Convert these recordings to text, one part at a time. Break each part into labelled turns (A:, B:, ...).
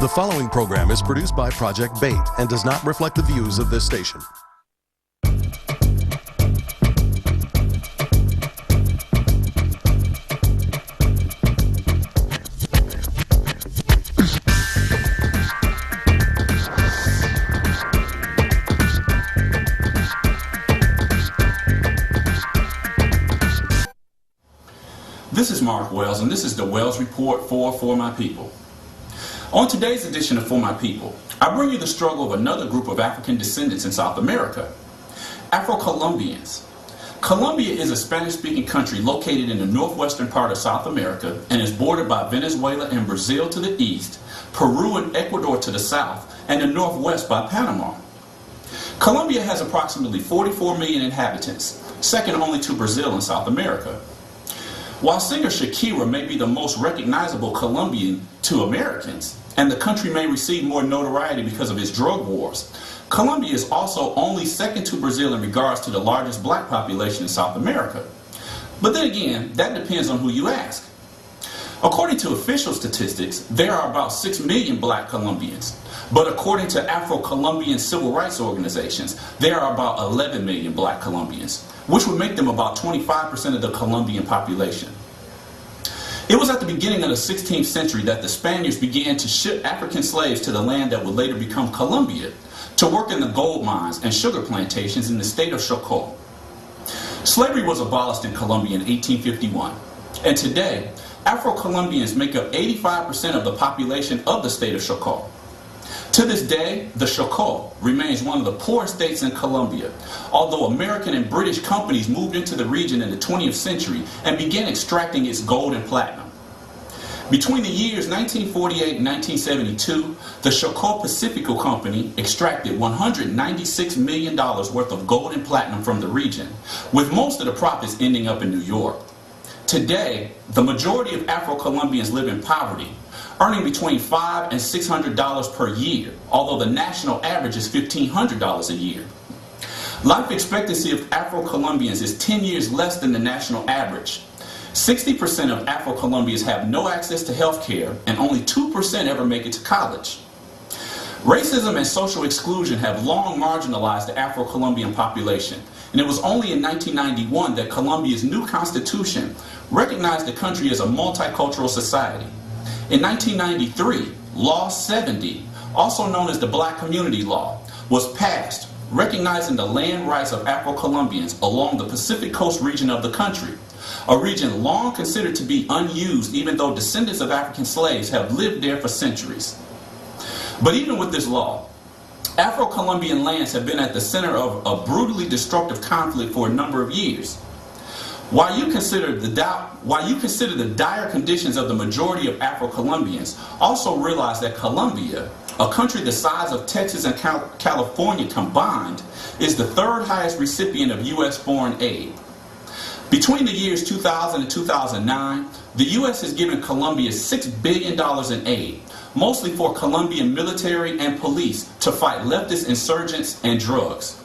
A: The following program is produced by Project Bait and does not reflect the views of this station.
B: This is Mark Wells, and this is the Wells Report for My People. On today's edition of For My People, I bring you the struggle of another group of African descendants in South America, Afro-Colombians. Colombia is a Spanish-speaking country located in the northwestern part of South America and is bordered by Venezuela and Brazil to the east, Peru and Ecuador to the south, and the northwest by Panama. Colombia has approximately 44 million inhabitants, second only to Brazil in South America. While singer Shakira may be the most recognizable Colombian to Americans, and the country may receive more notoriety because of its drug wars, Colombia is also only second to Brazil in regards to the largest black population in South America. But then again, that depends on who you ask. According to official statistics, there are about 6 million black Colombians. But according to Afro-Colombian civil rights organizations, there are about 11 million black Colombians, which would make them about 25% of the Colombian population. It was at the beginning of the 16th century that the Spaniards began to ship African slaves to the land that would later become Colombia to work in the gold mines and sugar plantations in the state of Chocó. Slavery was abolished in Colombia in 1851, and today, Afro-Colombians make up 85% of the population of the state of Chocó. To this day, the Chocó remains one of the poorest states in Colombia, although American and British companies moved into the region in the 20th century and began extracting its gold and platinum. Between the years 1948 and 1972, the Chocó Pacifico Company extracted $196 million worth of gold and platinum from the region, with most of the profits ending up in New York. Today, the majority of Afro-Colombians live in poverty, earning between $500 and $600 per year, although the national average is $1,500 a year. Life expectancy of Afro-Colombians is 10 years less than the national average. 60% of Afro-Colombians have no access to health care, and only 2% ever make it to college. Racism and social exclusion have long marginalized the Afro-Colombian population, and it was only in 1991 that Colombia's new constitution recognized the country as a multicultural society. In 1993, Law 70, also known as the Black Community Law, was passed, recognizing the land rights of Afro-Colombians along the Pacific Coast region of the country, a region long considered to be unused even though descendants of African slaves have lived there for centuries. But even with this law, Afro-Colombian lands have been at the center of a brutally destructive conflict for a number of years. While you consider the dire conditions of the majority of Afro-Colombians, also realize that Colombia, a country the size of Texas and California combined, is the third highest recipient of U.S. foreign aid. Between the years 2000 and 2009, the U.S. has given Colombia $6 billion in aid, mostly for Colombian military and police to fight leftist insurgents and drugs.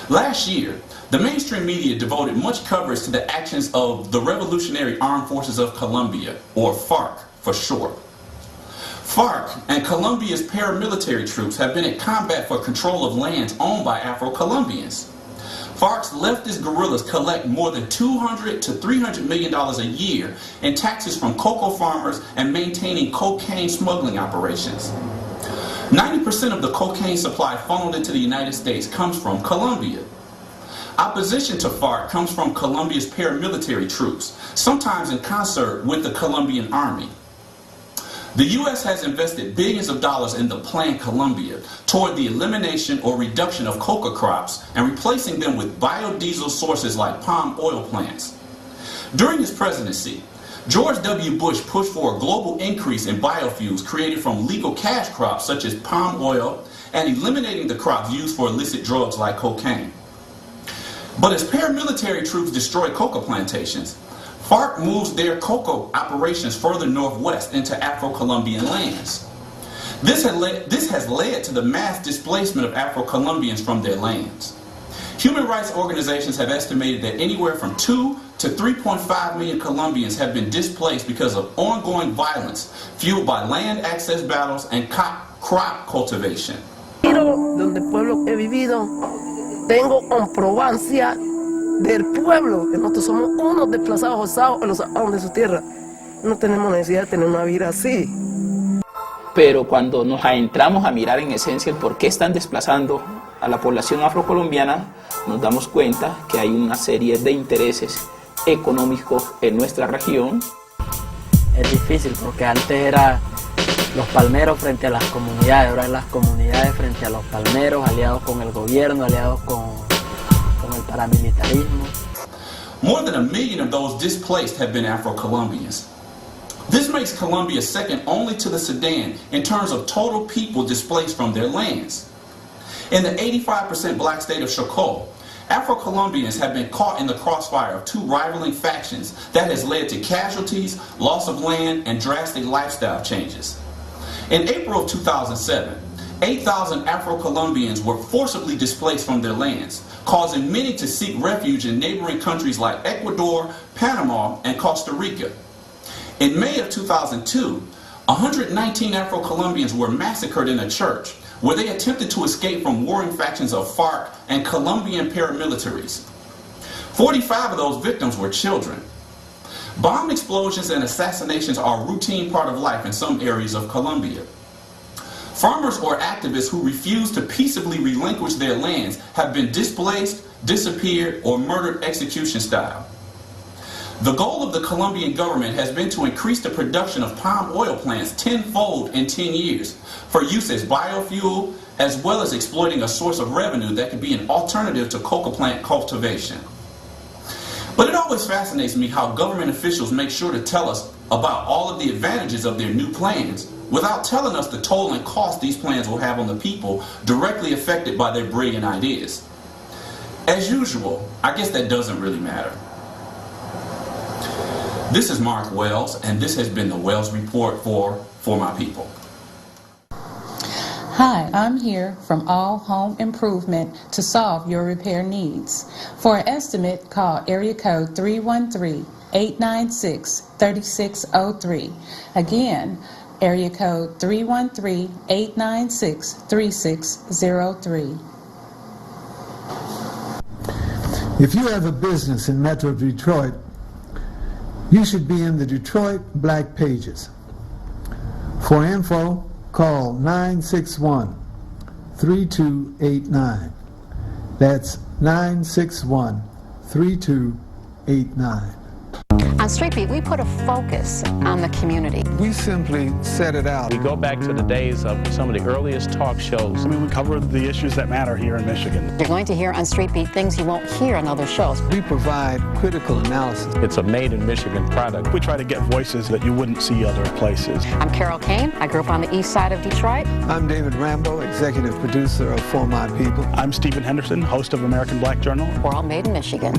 B: Last year, the mainstream media devoted much coverage to the actions of the Revolutionary Armed Forces of Colombia, or FARC for short. FARC and Colombia's paramilitary troops have been in combat for control of lands owned by Afro-Colombians. FARC's leftist guerrillas collect more than $200 to $300 million a year in taxes from cocoa farmers and maintaining cocaine smuggling operations. 90% of the cocaine supply funneled into the United States comes from Colombia. Opposition to FARC comes from Colombia's paramilitary troops, sometimes in concert with the Colombian army. The U.S. has invested billions of dollars in the Plan Colombia toward the elimination or reduction of coca crops and replacing them with biodiesel sources like palm oil plants. During his presidency, George W. Bush pushed for a global increase in biofuels created from legal cash crops such as palm oil and eliminating the crops used for illicit drugs like cocaine. But as paramilitary troops destroy coca plantations, FARC moves their cocoa operations further northwest into Afro-Colombian lands. This has led to the mass displacement of Afro-Colombians from their lands. Human rights organizations have estimated that anywhere from 2 to 3.5 million Colombians have been displaced because of ongoing violence fueled by land access battles and crop cultivation.
C: Donde pueblo he vivido, tengo comprobancia del pueblo que nosotros somos unos desplazados forzados en los sacaron de su tierra. No tenemos necesidad de tener una vida así.
D: Pero cuando nos adentramos a mirar en esencia el por qué están desplazando a la población afrocolombiana, nos damos cuenta que hay una serie de intereses económicos en nuestra región.
E: Es difícil porque antes era los palmeros frente a las comunidades, ahora las comunidades frente a los palmeros, aliados con el gobierno, aliados con el paramilitarismo.
B: More than 1 million of those displaced have been Afro-Colombians. This makes Colombia second only to the Sudan in terms of total people displaced from their lands. In the 85% black state of Chocó, Afro-Colombians have been caught in the crossfire of two rivaling factions that has led to casualties, loss of land, and drastic lifestyle changes. In April of 2007, 8,000 Afro-Colombians were forcibly displaced from their lands, causing many to seek refuge in neighboring countries like Ecuador, Panama, and Costa Rica. In May of 2002, 119 Afro-Colombians were massacred in a church where they attempted to escape from warring factions of FARC and Colombian paramilitaries. 45 of those victims were children. Bomb explosions and assassinations are a routine part of life in some areas of Colombia. Farmers or activists who refuse to peaceably relinquish their lands have been displaced, disappeared, or murdered execution style. The goal of the Colombian government has been to increase the production of palm oil plants tenfold in 10 years for use as biofuel, as well as exploiting a source of revenue that could be an alternative to coca plant cultivation. But it always fascinates me how government officials make sure to tell us about all of the advantages of their new plans without telling us the toll and cost these plans will have on the people directly affected by their brilliant ideas. As usual, I guess that doesn't really matter. This is Mark Wells, and this has been the Wells Report for My People.
F: Hi, I'm here from All Home Improvement to solve your repair needs. For an estimate, call area code 313-896-3603. Again, area code 313-896-3603.
G: If you have a business in Metro Detroit, you should be in the Detroit Black Pages. For info, call 961-3289. That's 961-3289.
H: On Street Beat, we put a focus on the community.
G: We simply set it out.
I: We go back to the days of some of the earliest talk shows.
J: We cover the issues that matter here in Michigan.
H: You're going to hear on Street Beat things you won't hear on other shows.
G: We provide critical analysis.
I: It's a made-in-Michigan product.
J: We try to get voices that you wouldn't see other places.
H: I'm Carol Kane. I grew up on the east side of Detroit.
G: I'm David Rambo, executive producer of For My People.
J: I'm Stephen Henderson, host of American Black Journal.
H: We're all made in Michigan.